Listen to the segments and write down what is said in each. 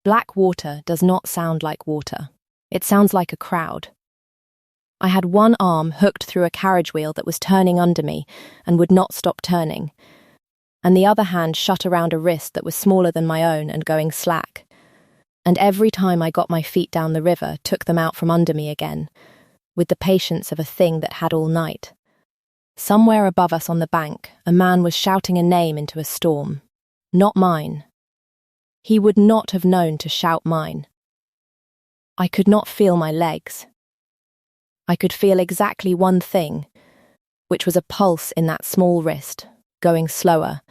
Black water does not sound like water. It sounds like a crowd. I had one arm hooked through a carriage wheel that was turning under me and would not stop turning, and the other hand shut around a wrist that was smaller than my own and going slack. And every time I got my feet down the river, took them out from under me again, with the patience of a thing that had all night. Somewhere above us on the bank, a man was shouting a name into a storm. Not mine. He would not have known to shout mine. I could not feel my legs. I could feel exactly one thing, which was a pulse in that small wrist, going slower,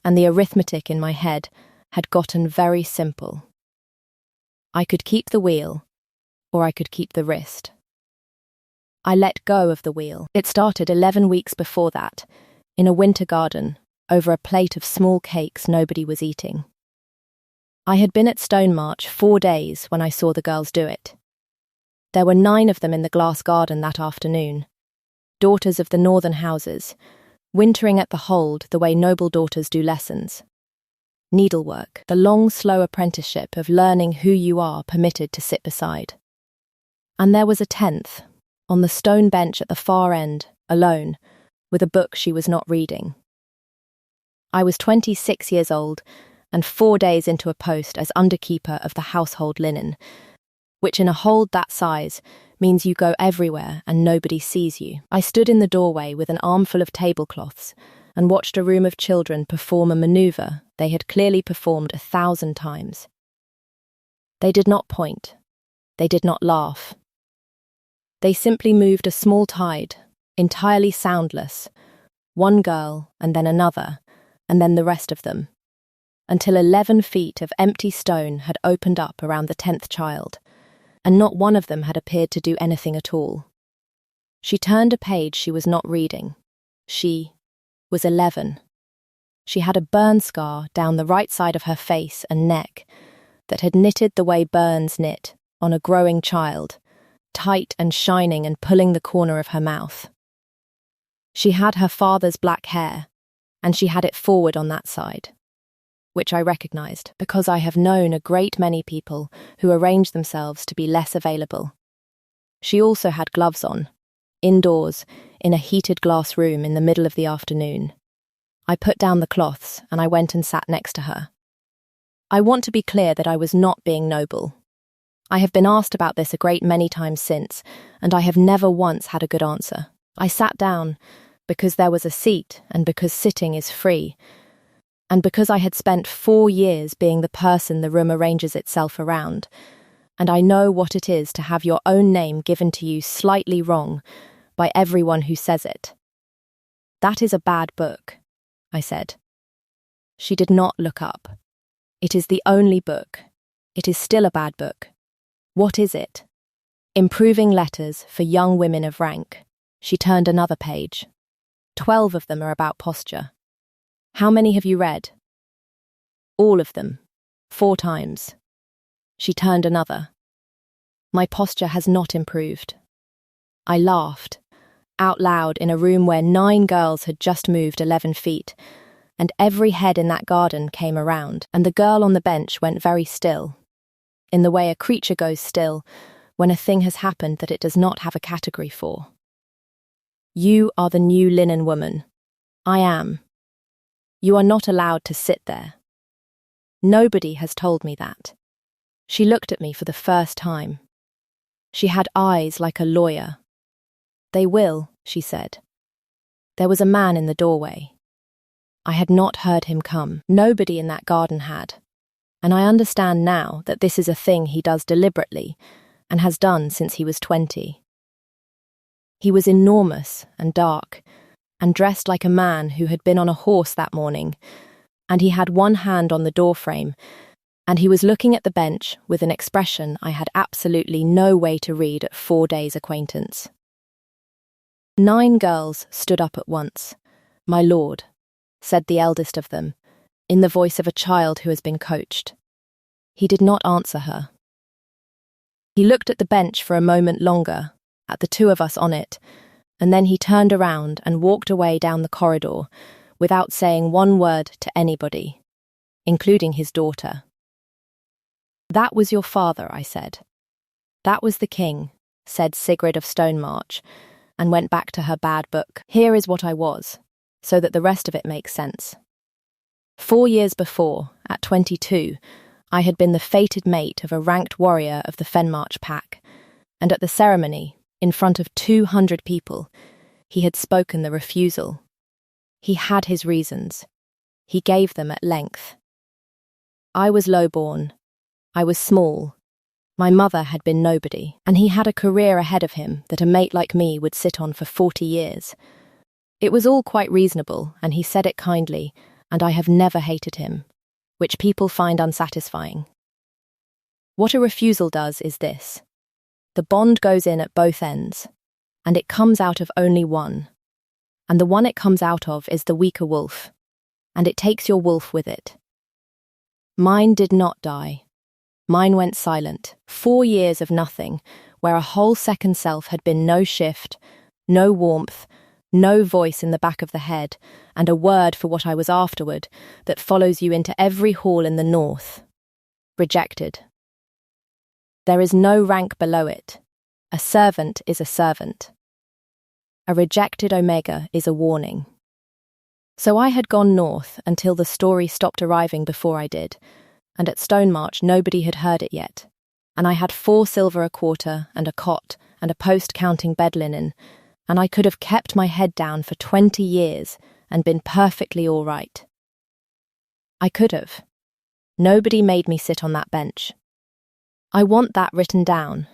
and the arithmetic in my head had gotten very simple. I could keep the wheel, or I could keep the wrist. I let go of the wheel. It started 11 weeks before that, in a winter garden, over a plate of small cakes nobody was eating. I had been at Stone March 4 days when I saw the girls do it. There were 9 of them in the glass garden that afternoon, daughters of the northern houses, wintering at the hold the way noble daughters do lessons. Needlework, the long, slow apprenticeship of learning who you are permitted to sit beside. And there was a 10th, on the stone bench at the far end, alone, with a book she was not reading. I was 26 years old, and 4 days into a post as underkeeper of the household linen, which in a hold that size means you go everywhere and nobody sees you. I stood in the doorway with an armful of tablecloths and watched a room of children perform a maneuver they had clearly performed 1,000 times. They did not point. They did not laugh. They simply moved a small tide, entirely soundless, one girl and then another, and then the rest of them, until 11 feet of empty stone had opened up around the 10th child, and not one of them had appeared to do anything at all. She turned a page she was not reading. She was 11. She had a burn scar down the right side of her face and neck that had knitted the way burns knit on a growing child, tight and shining and pulling the corner of her mouth. She had her father's black hair, and she had it forward on that side, which I recognised because I have known a great many people who arrange themselves to be less available. She also had gloves on, indoors, in a heated glass room in the middle of the afternoon. I put down the cloths and I went and sat next to her. I want to be clear that I was not being noble. I have been asked about this a great many times since, and I have never once had a good answer. I sat down because there was a seat and because sitting is free, and because I had spent 4 years being the person the room arranges itself around, and I know what it is to have your own name given to you slightly wrong by everyone who says it. That is a bad book, I said. She did not look up. It is the only book. It is still a bad book. What is it? Improving Letters for Young Women of Rank. She turned another page. 12 of them are about posture. How many have you read? All of them. 4 times. She turned another. My posture has not improved. I laughed, out loud in a room where 9 girls had just moved 11 feet, and every head in that garden came around, and the girl on the bench went very still, in the way a creature goes still when a thing has happened that it does not have a category for. You are the new linen woman. I am. You are not allowed to sit there. Nobody has told me that. She looked at me for the first time. She had eyes like a lawyer. They will, she said. There was a man in the doorway. I had not heard him come. Nobody in that garden had. And I understand now that this is a thing he does deliberately and has done since he was 20. He was enormous and dark and dressed like a man who had been on a horse that morning, and he had one hand on the doorframe, and he was looking at the bench with an expression I had absolutely no way to read at 4 days' acquaintance. 9 girls stood up at once. "My lord," said the eldest of them, in the voice of a child who has been coached. He did not answer her. He looked at the bench for a moment longer, at the 2 of us on it, and then he turned around and walked away down the corridor without saying one word to anybody, including his daughter. That was your father, I said. That was the king, said Sigrid of Stonemarch, and went back to her bad book. Here is what I was, so that the rest of it makes sense. 4 years before, at 22, I had been the fated mate of a ranked warrior of the Fenmarch pack, and at the ceremony, in front of 200 people, he had spoken the refusal. He had his reasons. He gave them at length. I was low-born. I was small. My mother had been nobody, and he had a career ahead of him that a mate like me would sit on for 40 years. It was all quite reasonable, and he said it kindly, and I have never hated him, which people find unsatisfying. What a refusal does is this. The bond goes in at both ends, and it comes out of only one. And the one it comes out of is the weaker wolf, and it takes your wolf with it. Mine did not die. Mine went silent, 4 years of nothing, where a whole second self had been no shift, no warmth, no voice in the back of the head, and a word for what I was afterward that follows you into every hall in the north. Rejected. There is no rank below it. A servant is a servant. A rejected omega is a warning. So I had gone north until the story stopped arriving before I did, and at Stonemarch nobody had heard it yet, and I had 4 silver a quarter and a cot and a post counting bed linen, and I could have kept my head down for 20 years and been perfectly all right. I could have. Nobody made me sit on that bench. I want that written down,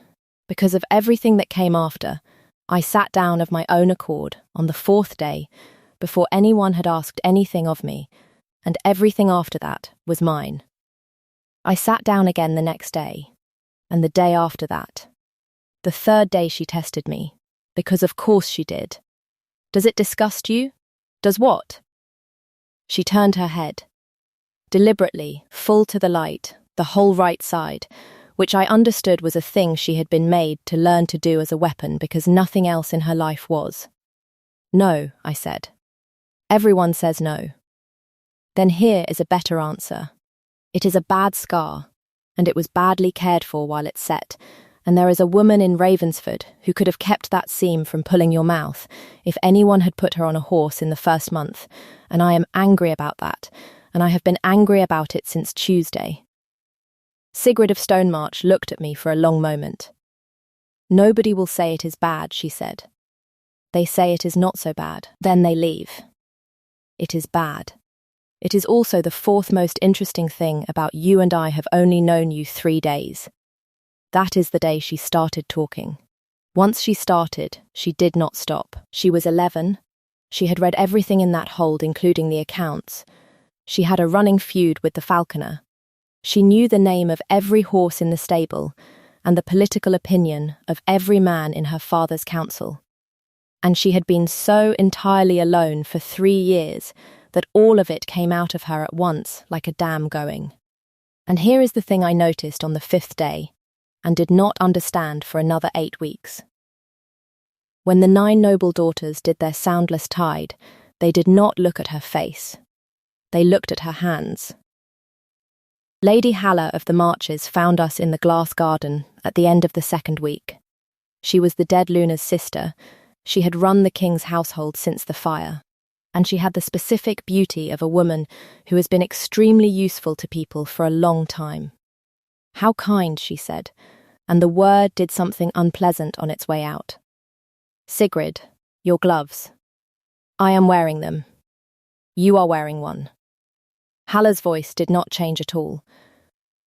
because of everything that came after. I sat down of my own accord on the 4th day, before anyone had asked anything of me, and everything after that was mine. I sat down again the next day, and the day after that. The 3rd day she tested me, because of course she did. Does it disgust you? Does what? She turned her head. Deliberately, full to the light, the whole right side, which I understood was a thing she had been made to learn to do as a weapon because nothing else in her life was. No, I said. Everyone says no. Then here is a better answer. It is a bad scar, and it was badly cared for while it set, and there is a woman in Ravensford who could have kept that seam from pulling your mouth if anyone had put her on a horse in the 1st month, and I am angry about that, and I have been angry about it since Tuesday. Sigrid of Stonemarch looked at me for a long moment. Nobody will say it is bad, she said. They say it is not so bad, then they leave. It is bad. It is also the 4th most interesting thing about you, and I have only known you 3 days. That is the day she started talking. Once she started, she did not stop. She was 11. She had read everything in that hold, including the accounts. She had a running feud with the falconer. She knew the name of every horse in the stable and the political opinion of every man in her father's council. And she had been so entirely alone for 3 years that all of it came out of her at once like a dam going. And here is the thing I noticed on the 5th day, and did not understand for another 8 weeks. When the 9 noble daughters did their soundless tide, they did not look at her face. They looked at her hands. Lady Halla of the Marches found us in the glass garden at the end of the 2nd week. She was the dead Luna's sister. She had run the king's household since the fire, and she had the specific beauty of a woman who has been extremely useful to people for a long time. How kind, she said, and the word did something unpleasant on its way out. Sigrid, your gloves. I am wearing them. You are wearing one. Halla's voice did not change at all.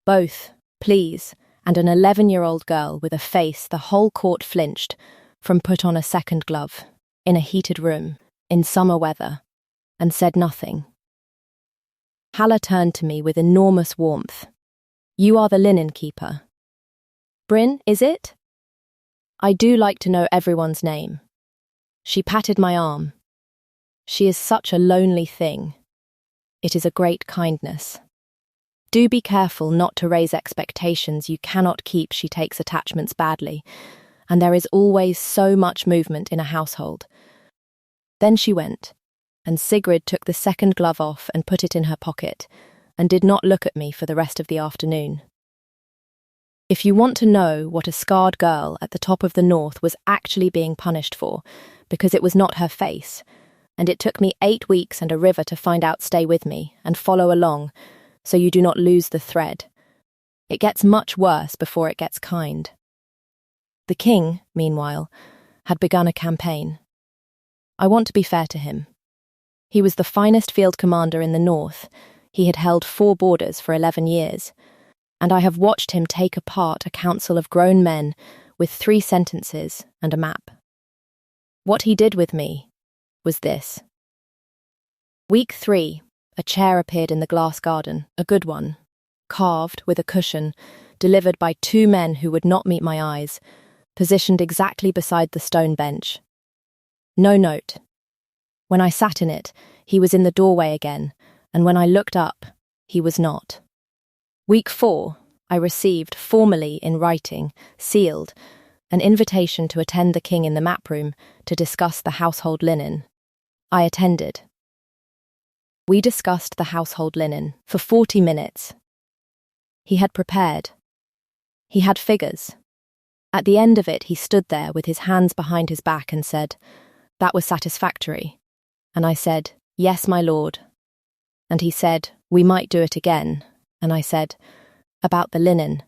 Both, please, and an 11-year-old girl with a face the whole court flinched from put on a second glove, in a heated room, in summer weather, and said nothing. Halla turned to me with enormous warmth. You are the linen keeper. Bryn, is it? I do like to know everyone's name. She patted my arm. She is such a lonely thing. It is a great kindness. Do be careful not to raise expectations you cannot keep. She takes attachments badly, and there is always so much movement in a household. Then she went, and Sigrid took the second glove off and put it in her pocket, and did not look at me for the rest of the afternoon. If you want to know what a scarred girl at the top of the north was actually being punished for, because it was not her face, and it took me 8 weeks and a river to find out, stay with me and follow along, so you do not lose the thread. It gets much worse before it gets kind. The king, meanwhile, had begun a campaign. I want to be fair to him. He was the finest field commander in the north. He had held 4 borders for 11 years. And I have watched him take apart a council of grown men with 3 sentences and a map. What he did with me was this. Week 3, a chair appeared in the glass garden, a good one, carved with a cushion, delivered by 2 men who would not meet my eyes, positioned exactly beside the stone bench. No note. When I sat in it, he was in the doorway again, and when I looked up, he was not. Week 4, I received, formally in writing, sealed, an invitation to attend the king in the map room to discuss the household linen. I attended. We discussed the household linen for 40 minutes. He had prepared. He had figures. At the end of it, he stood there with his hands behind his back and said, "That was satisfactory." And I said, "Yes, my lord." And he said, "We might do it again." And I said, "About the linen?"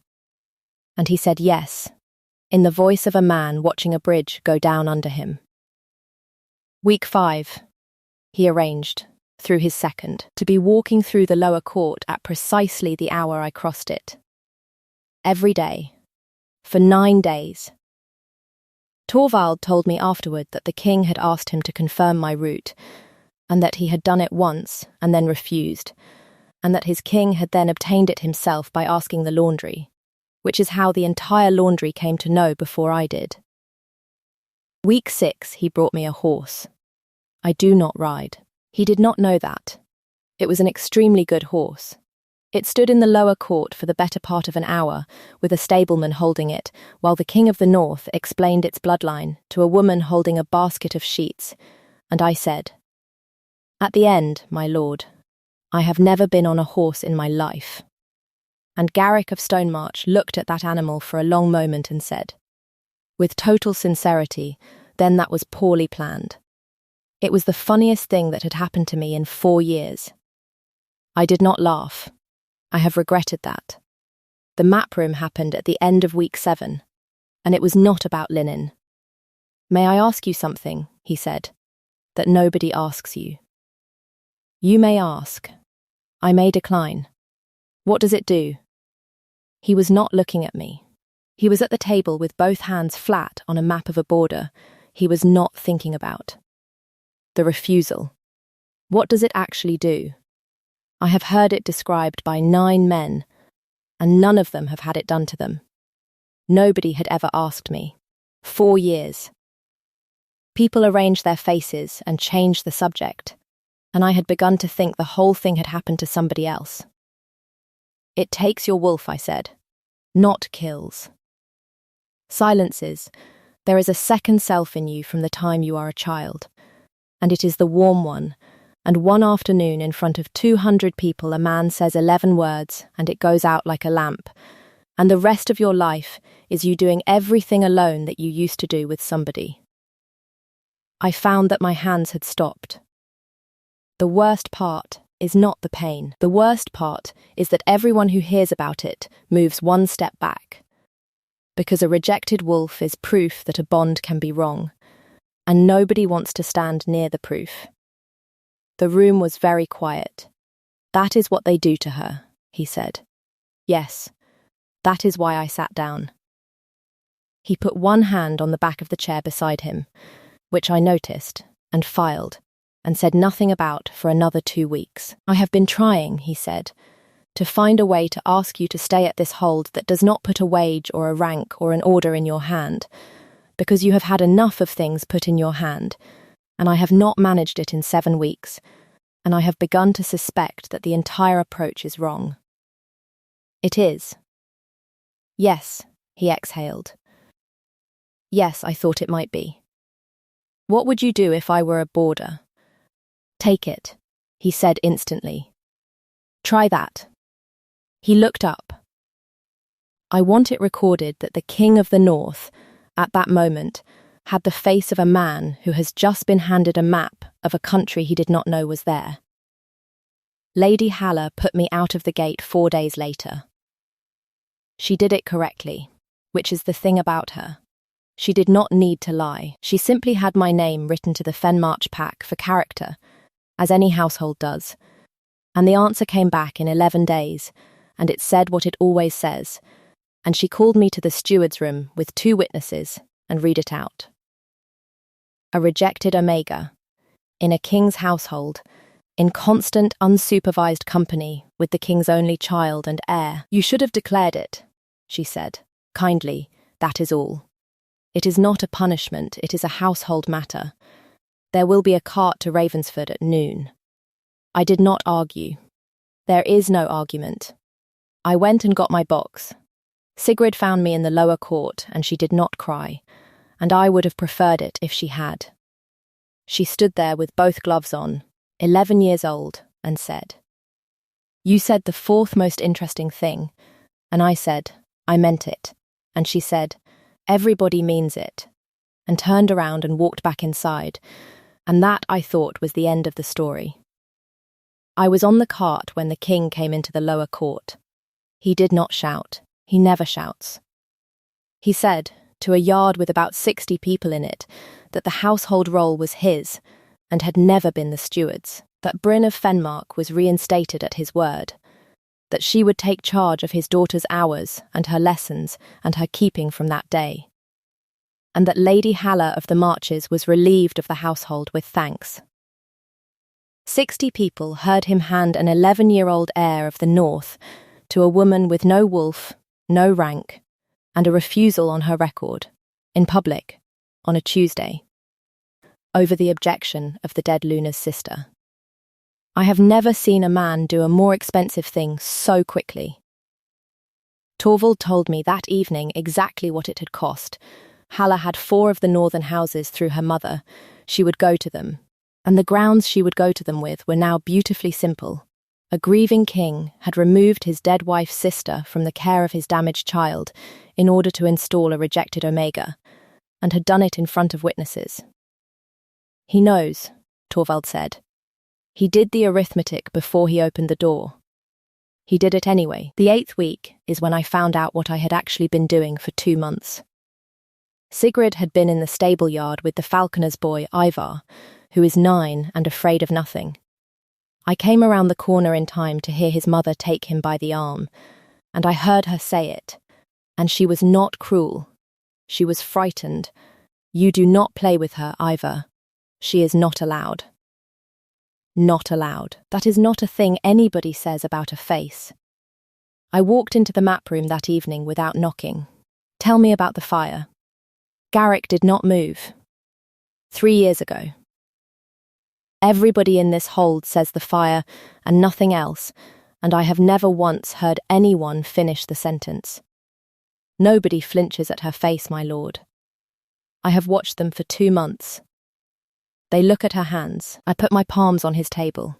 And he said, "Yes," in the voice of a man watching a bridge go down under him. Week 5, he arranged, through his second, to be walking through the lower court at precisely the hour I crossed it. Every day. For 9 days. Torvald told me afterward that the king had asked him to confirm my route, and that he had done it once and then refused, and that his king had then obtained it himself by asking the laundry, which is how the entire laundry came to know before I did. Week 6, he brought me a horse. I do not ride. He did not know that. It was an extremely good horse. It stood in the lower court for the better part of an hour, with a stableman holding it, while the king of the north explained its bloodline to a woman holding a basket of sheets, and I said, "At the end, my lord, I have never been on a horse in my life." And Garrick of Stonemarch looked at that animal for a long moment and said, with total sincerity, "Then that was poorly planned." It was the funniest thing that had happened to me in 4 years. I did not laugh. I have regretted that. The map room happened at the end of week 7, and it was not about linen. "May I ask you something," he said, "that nobody asks you?" "You may ask. I may decline. What does it do?" He was not looking at me. He was at the table with both hands flat on a map of a border he was not thinking about. The refusal. What does it actually do? I have heard it described by 9 men, and none of them have had it done to them. Nobody had ever asked me. 4 years. People arranged their faces and changed the subject, and I had begun to think the whole thing had happened to somebody else. "It takes your wolf," I said, "not kills. Silences. There is a second self in you from the time you are a child, and it is the warm one, and one afternoon in front of 200 people a man says 11 words and it goes out like a lamp, and the rest of your life is you doing everything alone that you used to do with somebody." I found that my hands had stopped. The worst part is not the pain. The worst part is that everyone who hears about it moves 1 step back. Because a rejected wolf is proof that a bond can be wrong, and nobody wants to stand near the proof. The room was very quiet. "That is what they do to her," he said. "Yes, that is why I sat down." He put one hand on the back of the chair beside him, which I noticed, and filed, and said nothing about for another 2 weeks. "I have been trying," he said, "to find a way to ask you to stay at this hold that does not put a wage or a rank or an order in your hand, because you have had enough of things put in your hand, and I have not managed it in 7 weeks, and I have begun to suspect that the entire approach is wrong." "It is." "Yes," he exhaled. "Yes, I thought it might be. What would you do if I were a boarder?" "Take it," he said instantly. "Try that." He looked up. I want it recorded that the King of the North, at that moment, had the face of a man who has just been handed a map of a country he did not know was there. Lady Haller put me out of the gate 4 days later. She did it correctly, which is the thing about her. She did not need to lie. She simply had my name written to the Fenmarch pack for character, as any household does. And the answer came back in 11 days, and it said what it always says. And she called me to the steward's room with 2 witnesses and read it out. A rejected Omega, in a king's household, in constant unsupervised company with the king's only child and heir. You should have declared it, she said, kindly, that is all. It is not a punishment, it is a household matter. There will be a cart to Ravensford at noon. I did not argue. There is no argument. I went and got my box. Sigrid found me in the lower court, and she did not cry, and I would have preferred it if she had. She stood there with both gloves on, 11 years old, and said, "You said the 4th most interesting thing," and I said, "I meant it," and she said, "Everybody means it," and turned around and walked back inside, and that, I thought, was the end of the story. I was on the cart when the king came into the lower court. He did not shout. He never shouts. He said, to a yard with about 60 people in it, that the household role was his, and had never been the steward's, that Bryn of Fenmark was reinstated at his word, that she would take charge of his daughter's hours and her lessons and her keeping from that day, and that Lady Haller of the Marches was relieved of the household with thanks. 60 people heard him hand an 11-year-old heir of the North to a woman with no wolf, no rank, and a refusal on her record, in public, on a Tuesday, over the objection of the dead Luna's sister. I have never seen a man do a more expensive thing so quickly. Torvald told me that evening exactly what it had cost. Haller had 4 of the northern houses through her mother. She would go to them, and the grounds she would go to them with were now beautifully simple. A grieving king had removed his dead wife's sister from the care of his damaged child in order to install a rejected Omega, and had done it in front of witnesses. He knows, Torvald said. He did the arithmetic before he opened the door. He did it anyway. The 8th week is when I found out what I had actually been doing for 2 months. Sigrid had been in the stable yard with the falconer's boy, Ivar, who is 9 and afraid of nothing. I came around the corner in time to hear his mother take him by the arm, and I heard her say it, and she was not cruel. She was frightened. "You do not play with her, Ivar. She is not allowed." Not allowed. That is not a thing anybody says about a face. I walked into the map room that evening without knocking. Tell me about the fire. Garrick did not move. 3 years ago. Everybody in this hold says the fire and nothing else, and I have never once heard anyone finish the sentence. Nobody flinches at her face, my lord. I have watched them for 2 months. They look at her hands. I put my palms on his table.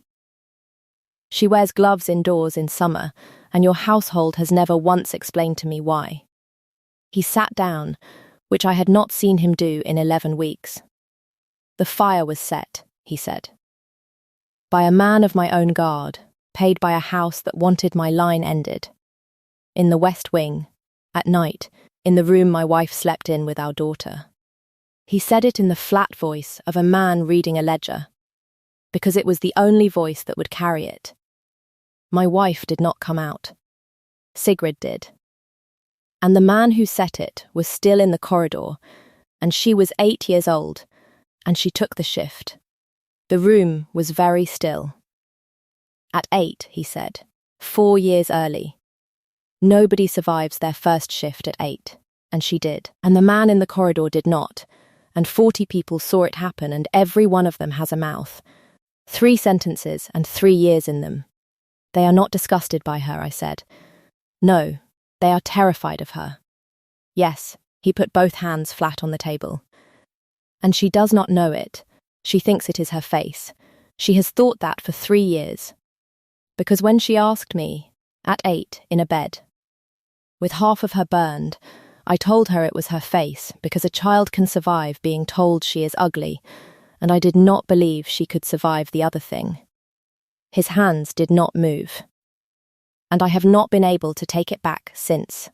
She wears gloves indoors in summer, and your household has never once explained to me why. He sat down, which I had not seen him do in 11 weeks. The fire was set, he said, by a man of my own guard, paid by a house that wanted my line ended. In the West Wing, at night, in the room my wife slept in with our daughter. He said it in the flat voice of a man reading a ledger, because it was the only voice that would carry it. My wife did not come out. Sigrid did. And the man who set it was still in the corridor, and she was 8 years old, and she took the shift. The room was very still. At 8, he said, 4 years early. Nobody survives their first shift at 8, and she did. And the man in the corridor did not, and 40 people saw it happen, and every one of them has a mouth. 3 sentences and 3 years in them. They are not disgusted by her, I said. No, they are terrified of her. Yes, he put both hands flat on the table. And she does not know it. She thinks it is her face. She has thought that for 3 years. Because when she asked me, at 8, in a bed, with half of her burned. I told her it was her face, because a child can survive being told she is ugly, and I did not believe she could survive the other thing. His hands did not move, and I have not been able to take it back since.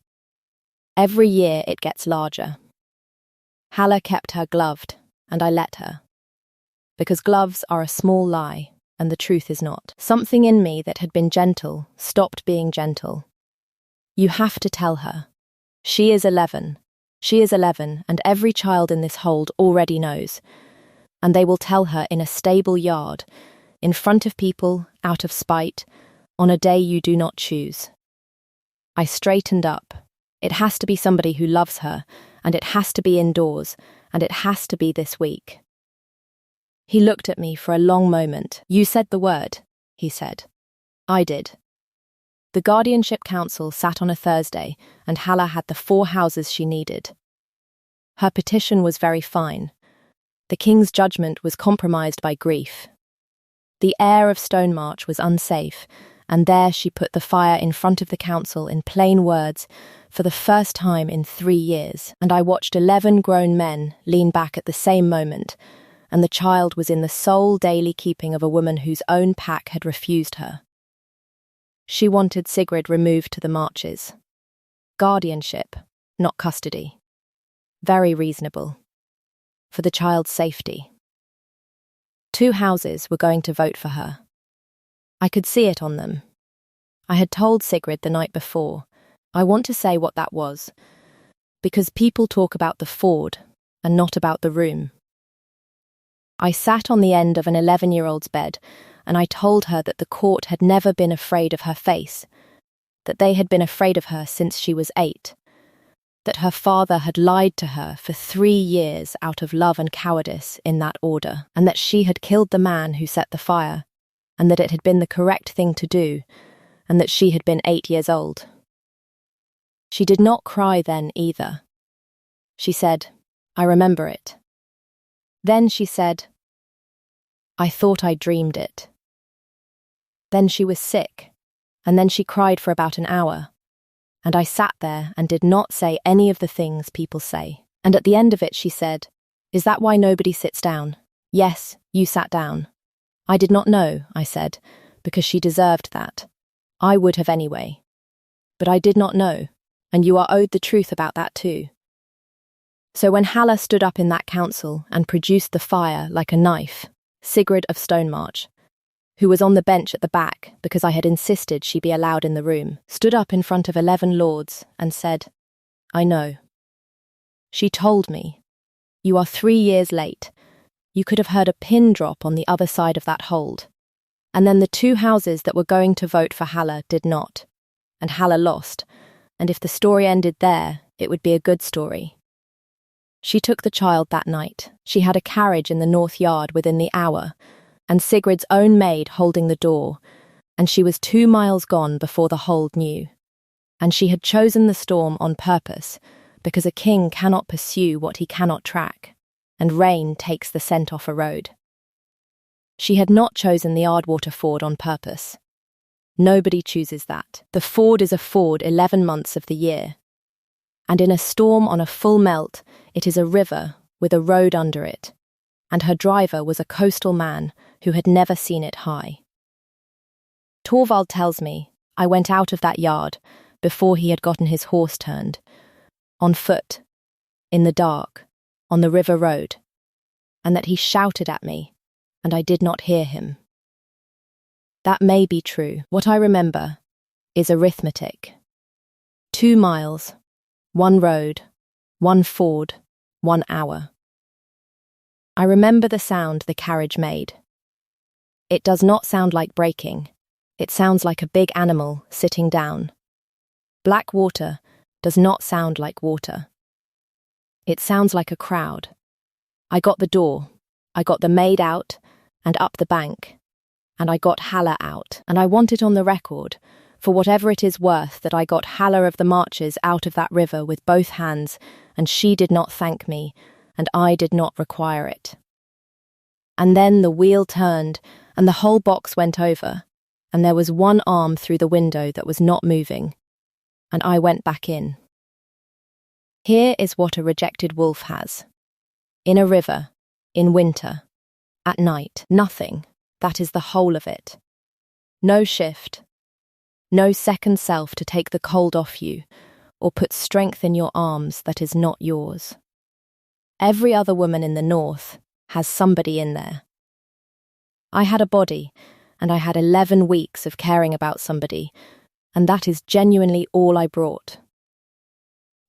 Every year it gets larger. Hala kept her gloved, and I let her. Because gloves are a small lie, and the truth is not. Something in me that had been gentle stopped being gentle. You have to tell her. She is 11. She is 11, and every child in this hold already knows. And they will tell her in a stable yard, in front of people, out of spite, on a day you do not choose. I straightened up. It has to be somebody who loves her, and it has to be indoors, and it has to be this week. He looked at me for a long moment. You said the word, he said. I did. The Guardianship Council sat on a Thursday, and Hala had the 4 houses she needed. Her petition was very fine. The king's judgment was compromised by grief. The air of Stonemarch was unsafe, and there she put the fire in front of the council in plain words for the first time in 3 years, and I watched 11 grown men lean back at the same moment, and the child was in the sole daily keeping of a woman whose own pack had refused her. She wanted Sigrid removed to the marches. Guardianship, not custody. Very reasonable. For the child's safety. 2 houses were going to vote for her. I could see it on them. I had told Sigrid the night before. I want to say what that was, because people talk about the ford and not about the room. I sat on the end of an 11-year-old's bed, and I told her that the court had never been afraid of her face, that they had been afraid of her since she was 8, that her father had lied to her for 3 years out of love and cowardice in that order, and that she had killed the man who set the fire, and that it had been the correct thing to do, and that she had been 8 years old. She did not cry then either. She said, I remember it. Then she said, I thought I dreamed it. Then she was sick, and then she cried for about an hour, and I sat there and did not say any of the things people say. And at the end of it she said, Is that why nobody sits down? Yes, you sat down. I did not know, I said, because she deserved that. I would have anyway. But I did not know, and you are owed the truth about that too. So when Hala stood up in that council and produced the fire like a knife, Sigrid of Stonemarch, who was on the bench at the back because I had insisted she be allowed in the room, stood up in front of 11 lords and said, I know. She told me, you are 3 years late. You could have heard a pin drop on the other side of that hold. And then the 2 houses that were going to vote for Hala did not. And Hala lost. And if the story ended there, it would be a good story. She took the child that night. She had a carriage in the north yard within the hour, and Sigrid's own maid holding the door, and she was 2 miles gone before the hold knew. And she had chosen the storm on purpose, because a king cannot pursue what he cannot track, and rain takes the scent off a road. She had not chosen the Ardwater ford on purpose. Nobody chooses that. The ford is a ford 11 months of the year. And in a storm on a full melt, it is a river with a road under it, and her driver was a coastal man who had never seen it high. Torvald tells me I went out of that yard before he had gotten his horse turned, on foot, in the dark, on the river road, and that he shouted at me, and I did not hear him. That may be true. What I remember is arithmetic. 2 miles, 1 road, 1 ford, 1 hour. I remember the sound the carriage made. It does not sound like braking. It sounds like a big animal sitting down. Black water does not sound like water. It sounds like a crowd. I got the door. I got the maid out and up the bank. And I got Hala out. And I want it on the record, for whatever it is worth, that I got Hala of the Marches out of that river with both hands, and she did not thank me, and I did not require it. And then the wheel turned, and the whole box went over, and there was 1 arm through the window that was not moving, and I went back in. Here is what a rejected wolf has. In a river, in winter, at night, nothing. That is the whole of it. No shift, no second self to take the cold off you, or put strength in your arms that is not yours. Every other woman in the north has somebody in there. I had a body, and I had 11 weeks of caring about somebody, and that is genuinely all I brought.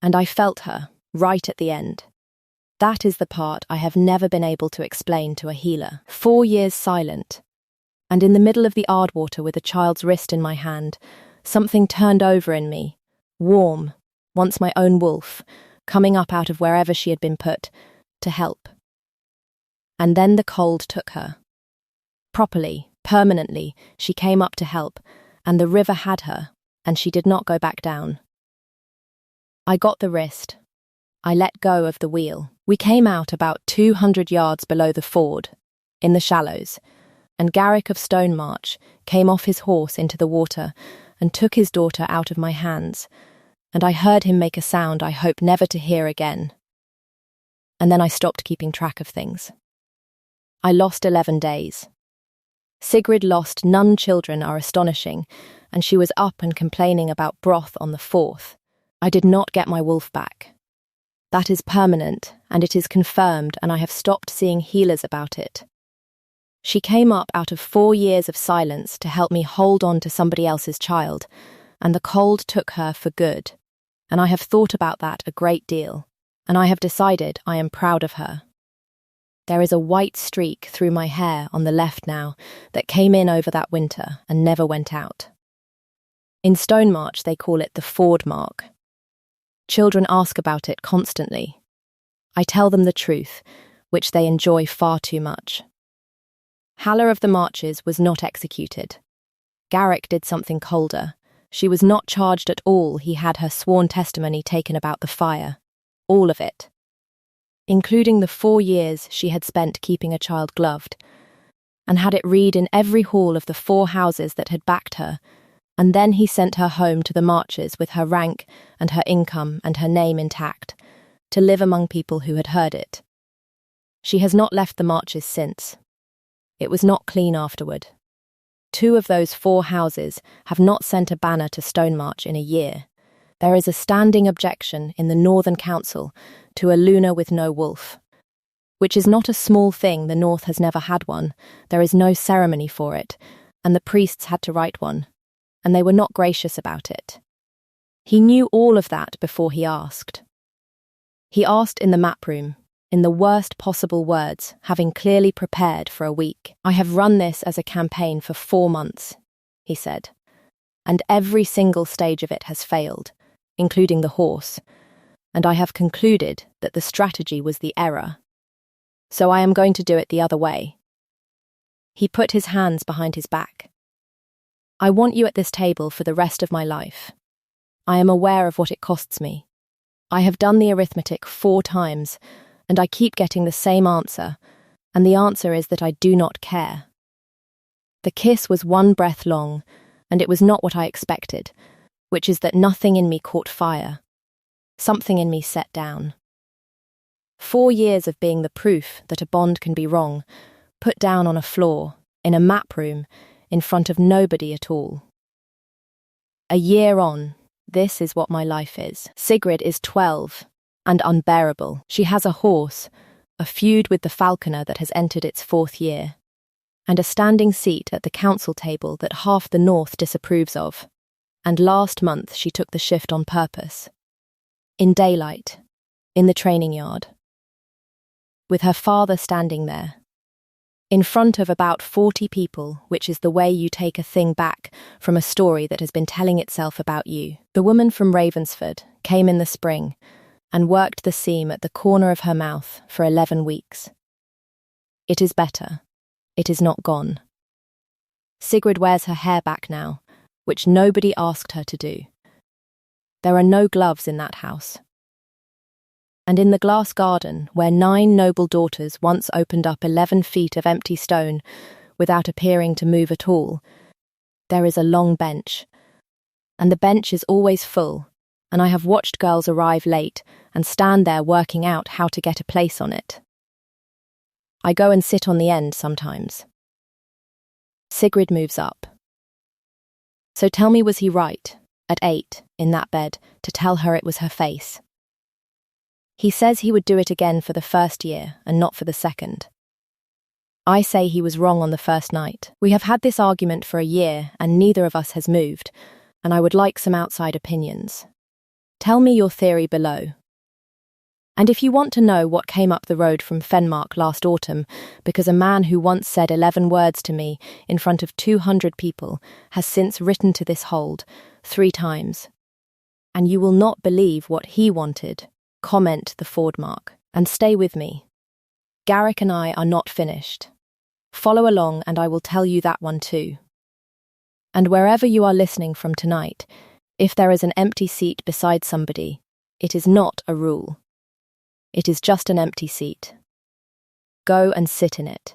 And I felt her, right at the end. That is the part I have never been able to explain to a healer. 4 years silent, and in the middle of the Ardwater with a child's wrist in my hand, something turned over in me, warm, once my own wolf, coming up out of wherever she had been put, to help. And then the cold took her. Properly, permanently, she came up to help, and the river had her, and she did not go back down. I got the wrist. I let go of the wheel. We came out about 200 yards below the ford, in the shallows, and Garrick of Stonemarch came off his horse into the water and took his daughter out of my hands, and I heard him make a sound I hope never to hear again. And then I stopped keeping track of things. I lost 11 days. Sigrid lost none children are astonishing, and she was up and complaining about broth on the 4th. I did not get my wolf back. That is permanent, and it is confirmed, and I have stopped seeing healers about it. She came up out of 4 years of silence to help me hold on to somebody else's child, and the cold took her for good, and I have thought about that a great deal, and I have decided I am proud of her. There is a white streak through my hair on the left now that came in over that winter and never went out. In Stonemarch they call it the Ford mark. Children ask about it constantly. I tell them the truth, which they enjoy far too much. Haller of the Marches was not executed. Garrick did something colder. She was not charged at all. He had her sworn testimony taken about the fire. All of it. Including the 4 years she had spent keeping a child gloved, and had it read in every hall of the 4 houses that had backed her, and then he sent her home to the Marches with her rank and her income and her name intact, to live among people who had heard it. She has not left the Marches since. It was not clean afterward. 2 of those 4 houses have not sent a banner to Stonemarch in a year. There is a standing objection in the Northern Council to a Luna with no wolf, which is not a small thing. The North has never had one. There is no ceremony for it, and the priests had to write one, and they were not gracious about it. He knew all of that before he asked. He asked in the map room, in the worst possible words, having clearly prepared for a week. I have run this as a campaign for 4 months, he said, and every single stage of it has failed, including the horse, and I have concluded that the strategy was the error. So I am going to do it the other way. He put his hands behind his back. I want you at this table for the rest of my life. I am aware of what it costs me. I have done the arithmetic 4 times, and I keep getting the same answer, and the answer is that I do not care. The kiss was 1 breath long, and it was not what I expected, which is that nothing in me caught fire. Something in me set down. 4 years of being the proof that a bond can be wrong, put down on a floor, in a map room, in front of nobody at all. A year on, this is what my life is. Sigrid is 12, and unbearable. She has a horse, a feud with the falconer that has entered its 4th year, and a standing seat at the council table that half the North disapproves of. And last month she took the shift on purpose. In daylight, in the training yard. With her father standing there. In front of about 40 people, which is the way you take a thing back from a story that has been telling itself about you. The woman from Ravensford came in the spring and worked the seam at the corner of her mouth for 11 weeks. It is better. It is not gone. Sigrid wears her hair back now, which nobody asked her to do. There are no gloves in that house. And in the glass garden, where 9 noble daughters once opened up 11 feet of empty stone without appearing to move at all, there is a long bench, and the bench is always full, and I have watched girls arrive late and stand there working out how to get a place on it. I go and sit on the end sometimes. Sigrid moves up. So tell me, was he right, at 8, in that bed, to tell her it was her face? He says he would do it again for the first year and not for the second. I say he was wrong on the first night. We have had this argument for a year and neither of us has moved, and I would like some outside opinions. Tell me your theory below. And if you want to know what came up the road from Fenmark last autumn, because a man who once said 11 words to me in front of 200 people has since written to this hold 3 times, and you will not believe what he wanted, comment the Fordmark and stay with me. Garrick and I are not finished. Follow along and I will tell you that one too. And wherever you are listening from tonight, if there is an empty seat beside somebody, it is not a rule. It is just an empty seat. Go and sit in it.